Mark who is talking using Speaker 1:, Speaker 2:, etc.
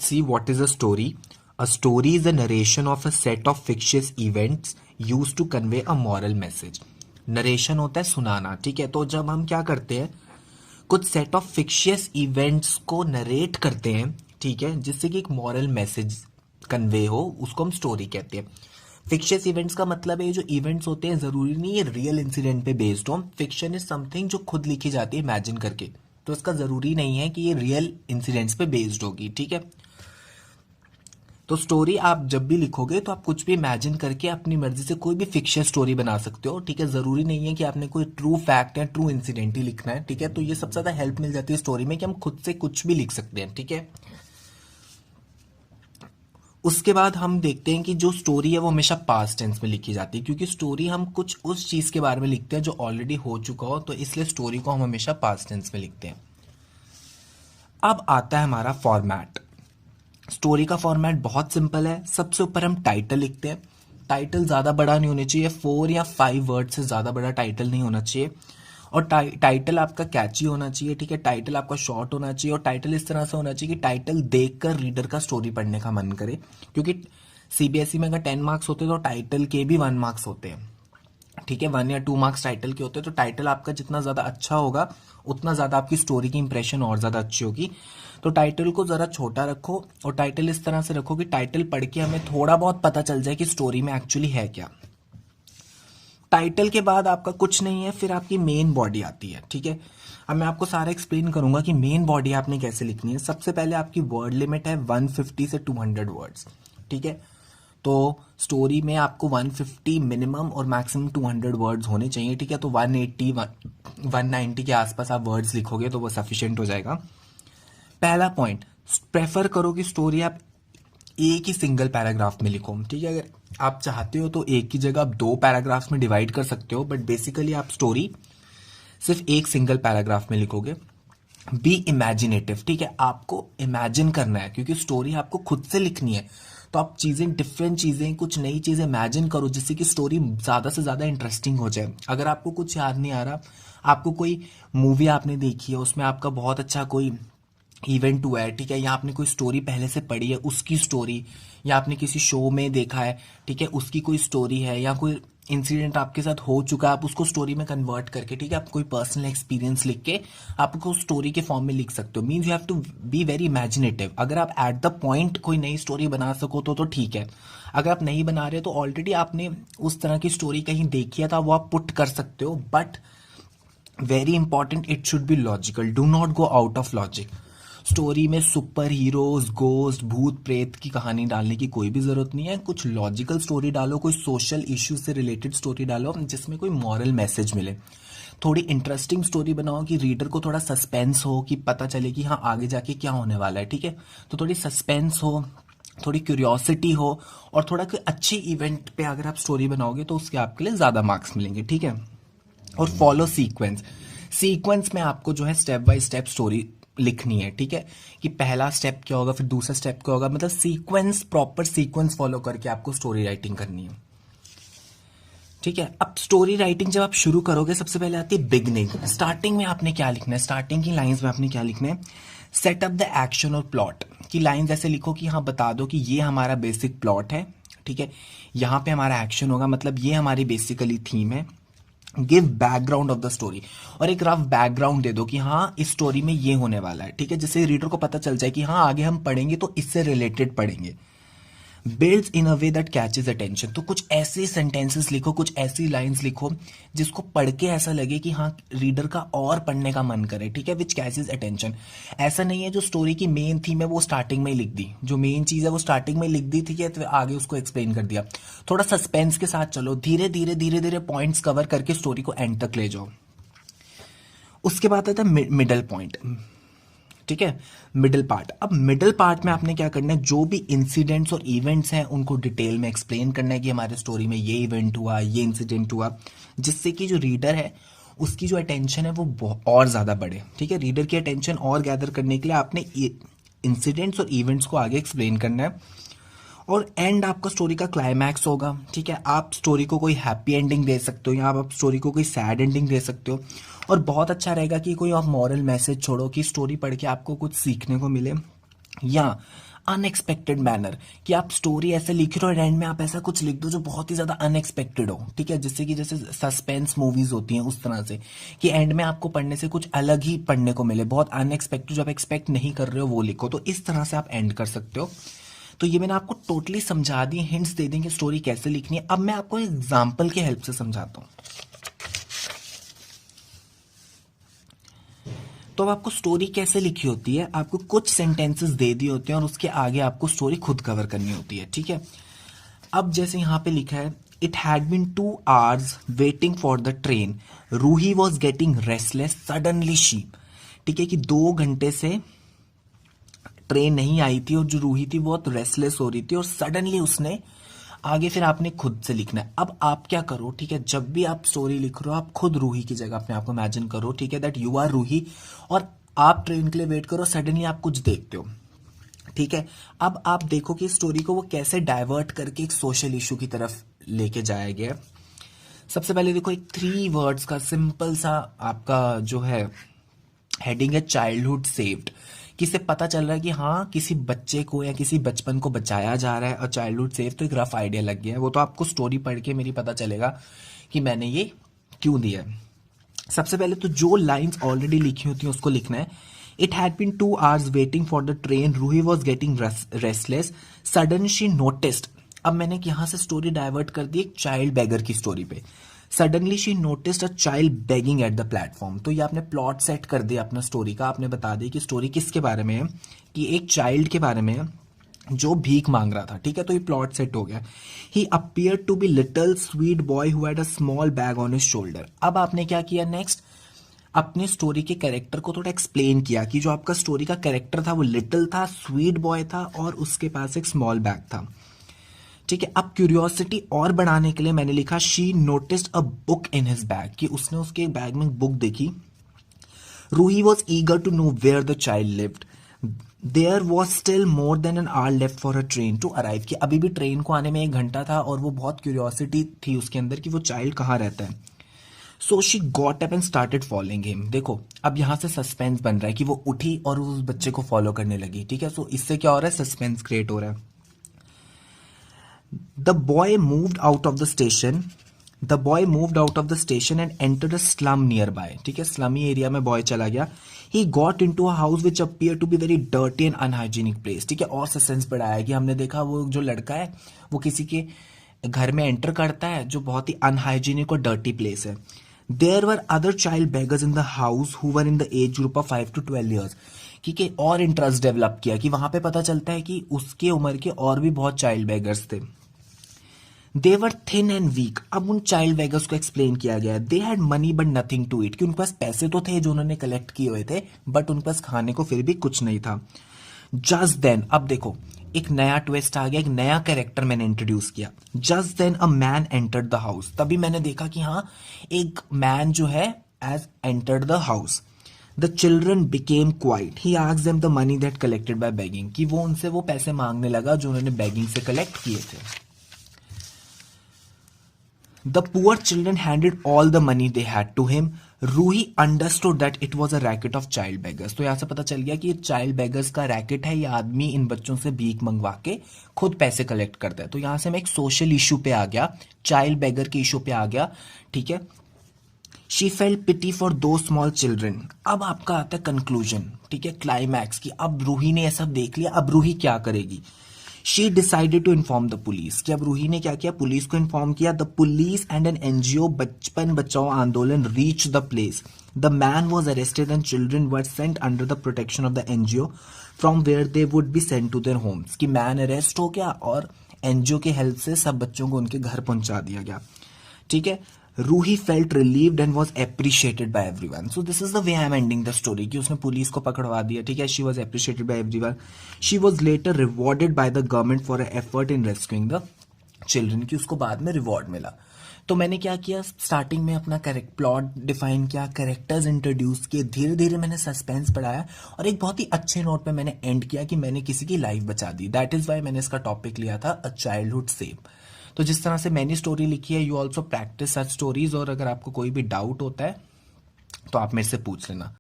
Speaker 1: See, what is a story? A story is a narration of a set of fictitious events used to convey a moral message. Narration होता है सुनाना, ठीक है। तो जब हम क्या करते हैं, कुछ सेट ऑफ फिक्शियस इवेंट्स को नरेट करते हैं, ठीक है, जिससे कि एक मॉरल मैसेज कन्वे हो, उसको हम स्टोरी कहते हैं। फिक्शियस इवेंट्स का मतलब है जो इवेंट्स होते हैं जरूरी नहीं है रियल इंसिडेंट पे बेस्ड हो। फिक्शन इज समथिंग जो खुद लिखी जाती है इमेजिन करके, तो इसका जरूरी नहीं है कि ये रियल इंसिडेंट्स पे बेस्ड होगी, ठीक है। तो स्टोरी आप जब भी लिखोगे तो आप कुछ भी इमेजिन करके अपनी मर्जी से कोई भी फिक्शन स्टोरी बना सकते हो, ठीक है। जरूरी नहीं है कि आपने कोई ट्रू फैक्ट या ट्रू इंसिडेंट ही लिखना है, ठीक है। तो ये सबसे ज्यादा हेल्प मिल जाती है स्टोरी में कि हम खुद से कुछ भी लिख सकते हैं, ठीक है। उसके बाद हम देखते हैं कि जो स्टोरी है वो हमेशा पास्ट टेंस में लिखी जाती है, क्योंकि स्टोरी हम कुछ उस चीज के बारे में लिखते हैं जो ऑलरेडी हो चुका हो, तो इसलिए स्टोरी को हम हमेशा पास्ट टेंस में लिखते हैं। अब आता है हमारा फॉर्मेट। स्टोरी का फॉर्मेट बहुत सिंपल है। सबसे ऊपर हम टाइटल लिखते हैं। टाइटल ज़्यादा बड़ा नहीं होना चाहिए, 4 या 5 वर्ड से ज़्यादा बड़ा टाइटल नहीं होना चाहिए। और टाइटल आपका कैची होना चाहिए, ठीक है। टाइटल आपका शॉर्ट होना चाहिए, और टाइटल इस तरह से होना चाहिए कि टाइटल देखकर रीडर का स्टोरी पढ़ने का मन करे, क्योंकि सीबीएसई में अगर 10 मार्क्स होते तो टाइटल के भी 1 मार्क्स होते हैं, ठीक है। 1 या 2 मार्क्स टाइटल के होते हैं। तो टाइटल आपका जितना ज़्यादा अच्छा होगा उतना ज़्यादा आपकी स्टोरी की इंप्रेशन और ज़्यादा अच्छी होगी। तो टाइटल को ज़रा छोटा रखो, और टाइटल इस तरह से रखो कि टाइटल पढ़ के हमें थोड़ा बहुत पता चल जाए कि स्टोरी में एक्चुअली है क्या। टाइटल के बाद आपका कुछ नहीं है, फिर आपकी मेन बॉडी आती है, ठीक है। अब मैं आपको सारा एक्सप्लेन करूंगा कि मेन बॉडी आपने कैसे लिखनी है। सबसे पहले आपकी वर्ड लिमिट है 150 से 200 वर्ड्स, ठीक है। तो स्टोरी में आपको 150 मिनिमम और मैक्सिमम 200 वर्ड्स होने चाहिए, ठीक है। तो 180 190 के आसपास आप वर्ड्स लिखोगे तो वो सफिशिएंट हो जाएगा। पहला पॉइंट, प्रेफर करो कि स्टोरी आप एक ही सिंगल पैराग्राफ में लिखो, ठीक है। अगर आप चाहते हो तो एक की जगह आप 2 पैराग्राफ्स में डिवाइड कर सकते हो, बट बेसिकली आप स्टोरी सिर्फ एक सिंगल पैराग्राफ में लिखोगे। बी इमेजिनेटिव, ठीक है। आपको इमेजिन करना है, क्योंकि स्टोरी आपको खुद से लिखनी है। तो आप चीज़ें, डिफरेंट चीज़ें, कुछ नई चीज़ें इमेजिन करो, जिससे कि स्टोरी ज़्यादा से ज़्यादा इंटरेस्टिंग हो जाए। अगर आपको कुछ याद नहीं आ रहा, आपको कोई मूवी आपने देखी है, उसमें आपका बहुत अच्छा कोई इवेंट हुआ है, ठीक है, या आपने कोई स्टोरी पहले से पढ़ी है उसकी स्टोरी, या आपने किसी शो में देखा है, ठीक है, उसकी कोई स्टोरी है, या कोई इंसिडेंट आपके साथ हो चुका है, आप उसको स्टोरी में कन्वर्ट करके, ठीक है, आप कोई पर्सनल एक्सपीरियंस लिख के आप उसको स्टोरी के फॉर्म में लिख सकते हो। Means you have to be very imaginative. अगर आप एट द पॉइंट कोई नई स्टोरी बना सको तो ठीक है। अगर आप नहीं बना रहे तो ऑलरेडी आपने उस तरह की स्टोरी कहीं देखी है था, वो आप पुट कर सकते हो, but very important, it should be logical, do not go out of logic. Story में सुपर हीरोज, गोस्ट, भूत प्रेत की कहानी डालने की कोई भी जरूरत नहीं है। कुछ लॉजिकल स्टोरी डालो, कोई सोशल इश्यू से रिलेटेड स्टोरी डालो जिसमें कोई मॉरल मैसेज मिले। थोड़ी इंटरेस्टिंग स्टोरी बनाओ कि रीडर को थोड़ा सस्पेंस हो, कि पता चले कि हाँ आगे जाके क्या होने वाला है, ठीक है। तो थोड़ी सस्पेंस हो, थोड़ी क्यूरियोसिटी हो, और थोड़ा कोई अच्छे इवेंट पे अगर आप स्टोरी बनाओगे तो उसके आपके लिए ज़्यादा मार्क्स मिलेंगे, ठीक है। और फॉलो सीक्वेंस। सीक्वेंस में आपको जो है स्टेप बाय स्टेप स्टोरी लिखनी है, ठीक है, कि पहला स्टेप क्या होगा, फिर दूसरा स्टेप क्या होगा, मतलब सीक्वेंस, प्रॉपर सीक्वेंस फॉलो करके आपको स्टोरी राइटिंग करनी है, ठीक है। अब स्टोरी राइटिंग जब आप शुरू करोगे, सबसे पहले आती है बिगनिंग। स्टार्टिंग में आपने क्या लिखना है, स्टार्टिंग की लाइंस में आपने क्या लिखना है, सेट अप द एक्शन और प्लॉट की लाइंस ऐसे लिखो कि हाँ बता दो कि ये हमारा बेसिक प्लॉट है, ठीक है, यहाँ पे हमारा एक्शन होगा, मतलब ये हमारी बेसिकली थीम है। Give background of the story, और एक रफ बैकग्राउंड दे दो कि हाँ इस स्टोरी में ये होने वाला है, ठीक है, जिससे रीडर को पता चल जाए कि हाँ आगे हम पढ़ेंगे तो इससे रिलेटेड पढ़ेंगे। Builds in a way that catches attention, तो कुछ ऐसे सेंटेंसेस लिखो, कुछ ऐसी लाइंस लिखो जिसको पढ़ के ऐसा लगे कि हाँ रीडर का और पढ़ने का मन करे, ठीक है, विच कैचेज अटेंशन। ऐसा नहीं है जो स्टोरी की मेन थीम है वो स्टार्टिंग में ही लिख दी, जो मेन चीज़ है वो स्टार्टिंग में लिख दी, ठीक है, तो आगे उसको एक्सप्लेन कर दिया। थोड़ा सस्पेंस के साथ चलो, धीरे धीरे धीरे धीरे पॉइंट्स कवर करके स्टोरी को एंड तक ले जाओ। उसके बाद आता है मिडल पॉइंट, ठीक है, मिडिल पार्ट। अब मिडिल पार्ट में आपने क्या करना है, जो भी इंसिडेंट्स और इवेंट्स हैं उनको डिटेल में एक्सप्लेन करना है कि हमारे स्टोरी में ये इवेंट हुआ, ये इंसिडेंट हुआ, जिससे कि जो रीडर है उसकी जो अटेंशन है वो और ज़्यादा बढ़े, ठीक है। रीडर की अटेंशन और गैदर करने के लिए आपने इंसिडेंट्स और इवेंट्स को आगे एक्सप्लेन करना है। और एंड आपका स्टोरी का क्लाइमैक्स होगा, ठीक है। आप स्टोरी को कोई हैप्पी एंडिंग दे सकते हो, या आप स्टोरी को कोई सैड एंडिंग दे सकते हो। और बहुत अच्छा रहेगा कि कोई आप मॉरल मैसेज छोड़ो, कि स्टोरी पढ़ के आपको कुछ सीखने को मिले, या अनएक्सपेक्टेड मैनर, कि आप स्टोरी ऐसे लिख रहे हो और एंड में आप ऐसा कुछ लिख दो जो बहुत ही ज्यादा अनएक्सपेक्टेड हो, ठीक है, जिससे कि जैसे सस्पेंस मूवीज होती हैं उस तरह से कि एंड में आपको पढ़ने से कुछ अलग ही पढ़ने को मिले, बहुत अनएक्सपेक्टेड जो आप एक्सपेक्ट नहीं कर रहे हो वो लिखो, तो इस तरह से आप एंड कर सकते हो। तो ये मैंने आपको टोटली समझा दी, हिंट्स दे देंगे स्टोरी कैसे लिखनी है। अब मैं आपको एग्जाम्पल के हेल्प से समझाता हूँ। तो अब आपको स्टोरी कैसे लिखी होती है, आपको कुछ सेंटेंसेस दे दिए होते हैं और उसके आगे आपको स्टोरी खुद कवर करनी होती है, ठीक है। अब जैसे यहां पे लिखा है, it had been 2 hours waiting for the train, Roohi was getting restless suddenly she, ठीक है, कि 2 घंटे से ट्रेन नहीं आई थी और जो रूही थी बहुत रेस्टलेस हो रही थी और सडनली उसने, आगे फिर आपने खुद से लिखना है। अब आप क्या करो, ठीक है, जब भी आप स्टोरी लिख रहे हो आप खुद रूही की जगह अपने आप को इमेजिन करो, ठीक है, दैट यू आर रूही, और आप ट्रेन के लिए वेट करो, सडनली आप कुछ देखते हो, ठीक है। अब आप देखो कि स्टोरी को वो कैसे डाइवर्ट करके एक सोशल इशू की तरफ लेके जाया गया। सबसे पहले देखो, एक 3 words का सिंपल सा आपका जो है हेडिंग है, चाइल्डहुड सेव्ड, किससे पता चल रहा है कि हाँ किसी बच्चे को या किसी बचपन को बचाया जा रहा है, और चाइल्डहुड सेव तो एक रफ आइडिया लग गया है, वो तो आपको स्टोरी पढ़ के मेरी पता चलेगा कि मैंने ये क्यों दिया है। सबसे पहले तो जो लाइंस ऑलरेडी लिखी होती हैं उसको लिखना है। It had been 2 hours waiting for the train, Roohi was getting restless, sudden she noticed. अब मैंने यहां से स्टोरी डाइवर्ट कर दी एक चाइल्ड बेगर की स्टोरी पे। Suddenly she noticed a child begging at the platform, तो ये आपने प्लॉट सेट कर दिया अपना स्टोरी का, आपने बता दिया कि स्टोरी किसके बारे में है, कि एक चाइल्ड के बारे में है जो भीख मांग रहा था, ठीक है, तो ये प्लॉट सेट हो गया। He appear to be little sweet boy who had a small bag on his shoulder. अब आपने क्या किया नेक्स्ट, अपने स्टोरी के कैरेक्टर को थोड़ा एक्सप्लेन किया कि जो आपका स्टोरी का कैरेक्टर था वो लिटिल था, स्वीट बॉय था और उसके पास एक स्मॉल बैग था, ठीक है। अब क्यूरियोसिटी और बढ़ाने के लिए मैंने लिखा, she noticed a book in his bag, कि उसने उसके बैग में एक बुक देखी। Roohi was eager to know where the child lived, there was still more than an hour left for a train to arrive, कि अभी भी ट्रेन को आने में 1 घंटा था और वो बहुत क्यूरियोसिटी थी उसके अंदर कि वो चाइल्ड कहाँ रहता है। So she got up and started following him. देखो अब यहां से सस्पेंस बन रहा है कि वो उठी और उस बच्चे को फॉलो करने लगी, ठीक है। सो इससे क्या हो रहा है, सस्पेंस क्रिएट हो रहा है। The boy moved out of the station. The boy moved out of the station and entered a slum nearby. ठीक है, स्लमी एरिया में बॉय चला गया। He got into a house which appeared to be very dirty and unhygienic place. ठीक है, और suspense बढ़ाया कि हमने देखा वो जो लड़का है वो किसी के घर में एंटर करता है जो बहुत ही अनहाइजीनिक और डर्टी प्लेस है। There were other child beggars in the house who were in the age group of 5 to 12 years. ठीक है, और इंटरेस्ट डेवलप किया कि वहां पे पता चलता है कि उसके उम्र के और भी बहुत चाइल्ड बेगर्स थे। They were thin and weak. अब उन चाइल्ड बेगर्स को एक्सप्लेन किया गया है, they had money but nothing to eat, कि उनके पास पैसे तो थे जो उन्होंने कलेक्ट किए हुए थे बट उनके पास खाने को फिर भी कुछ नहीं था। जस्ट देन, अब देखो एक नया ट्विस्ट आ गया, एक नया कैरेक्टर मैंने इंट्रोड्यूस किया। Just then a man entered the house, तभी मैंने देखा कि हाँ एक मैन जो है as entered the house. The children became quiet, he asked them the money that collected by begging, कि वो उनसे वो पैसे मांगने लगा जो उन्होंने बेगिंग से कलेक्ट किए थे। The poor children handed all the money they had to him. Ruhi understood that it was a racket of child beggars, तो यहां से पता चल गया कि चाइल्ड बेगर्स का रैकेट है, ये आदमी इन बच्चों से भीख मंगवा के खुद पैसे कलेक्ट करता है। तो यहां से मैं एक सोशल इशू पे आ गया, चाइल्ड बेगर के इशू पे आ गया, ठीक है। शी फेल्ट पिटी फॉर दो स्मॉल चिल्ड्रन। अब आपका आता है कंक्लूजन, ठीक है, क्लाइमैक्स, की अब रूही ने ये सब देख लिया, अब रूही क्या करेगी। She decided to inform the police, कि अब रूही ने क्या किया, पुलिस को इन्फॉर्म किया। The police and an NGO Bachpan Bachao Andolan reach the place. The man was arrested and children were sent under the protection of the NGO from where they would be sent to their homes, कि man arrest हो गया और NGO के help से सब बच्चों को उनके घर पहुंचा दिया गया, ठीक है। Ruhi felt relieved and was appreciated by everyone. So this is the way I am ending the story, कि उसने पुलिस को पकड़वा दिया, ठीक है। She was appreciated by everyone. She was later rewarded by the government for effort in rescuing the children, की उसको बाद में रिवॉर्ड मिला। तो मैंने क्या किया, स्टार्टिंग में अपना करेक्ट प्लॉट डिफाइन किया, कैरेक्टर्स इंट्रोड्यूस किए, धीरे धीरे मैंने सस्पेंस बढ़ाया और एक बहुत ही अच्छे नोट पे मैंने एंड किया कि मैंने किसी की लाइफ बचा दी। दैट इज वाई मैंने इसका टॉपिक लिया था अ चाइल्डहुड सेव। तो जिस तरह से मैंने स्टोरी लिखी है, you also practice such stories, और अगर आपको कोई भी डाउट होता है तो आप मेरे से पूछ लेना।